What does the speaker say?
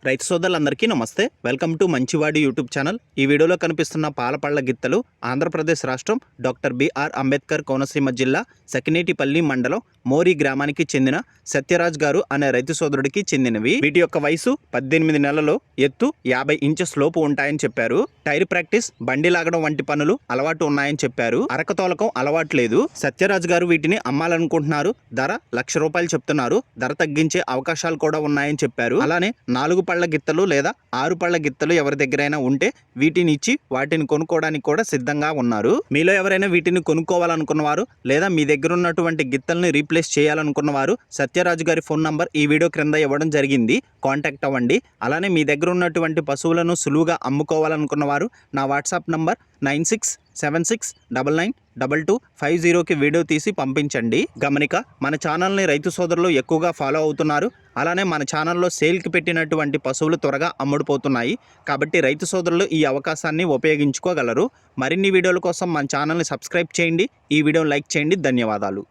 రైతు సోదరులందరికీ నమస్తే. వెల్కమ్ టు మంచివాడి యూట్యూబ్ ఛానల్. ఈ వీడియోలో కనిపిస్తున్న పాలపళ్ళ గిత్తలు ఆంధ్రప్రదేశ్ రాష్ట్రం డాక్టర్ బిఆర్ అంబేద్కర్ కోనసీమ జిల్లా సకినేటిపల్లి మండలం మోరి గ్రామానికి చెందిన సత్యరాజ్ గారు అనే రైతు సోదరుడికి చెందినవి. వీటి యొక్క వయసు 18 నెలలు, ఎత్తు 50 ఇంచెస్ లోపు ఉంటాయని చెప్పారు. టైర్ ప్రాక్టీస్, బండి లాగడం వంటి పనులు అలవాటు ఉన్నాయని చెప్పారు. అరకతోలకం అలవాటు లేదు. సత్యరాజ్ గారు వీటిని అమ్మాలనుకుంటున్నారు. ధర ₹1,00,000 చెప్తున్నారు. ధర తగ్గించే అవకాశాలు కూడా ఉన్నాయని చెప్పారు. అలానే 4 పళ్ళ గిత్తలు లేదా 6 పళ్ళ గిత్తలు ఎవరి దగ్గరైనా ఉంటే వీటిని ఇచ్చి వాటిని కొనుక్కోవడానికి కూడా సిద్ధంగా ఉన్నారు. మీలో ఎవరైనా వీటిని కొనుక్కోవాలనుకున్నవారు లేదా మీ దగ్గర ఉన్నటువంటి గిత్తల్ని రీప్లేస్ చేయాలనుకున్నవారు సత్యరాజు గారి ఫోన్ నంబర్ ఈ వీడియో క్రింద ఇవ్వడం జరిగింది. కాంటాక్ట్ అవ్వండి. అలానే మీ దగ్గర ఉన్నటువంటి పశువులను సులువుగా అమ్ముకోవాలనుకున్నవారు నా వాట్సాప్ నంబర్ 9676992250కి వీడియో తీసి పంపించండి. గమనిక, మన ఛానల్ని రైతు సోదరులు ఎక్కువగా ఫాలో అవుతున్నారు. అలానే మన ఛానల్లో సేల్కి పెట్టినటువంటి పశువులు త్వరగా అమ్ముడుపోతున్నాయి. కాబట్టి రైతు సోదరులు ఈ అవకాశాన్ని ఉపయోగించుకోగలరు. మరిన్ని వీడియోల కోసం మన ఛానల్ని సబ్స్క్రైబ్ చేయండి. ఈ వీడియోని లైక్ చేయండి. ధన్యవాదాలు.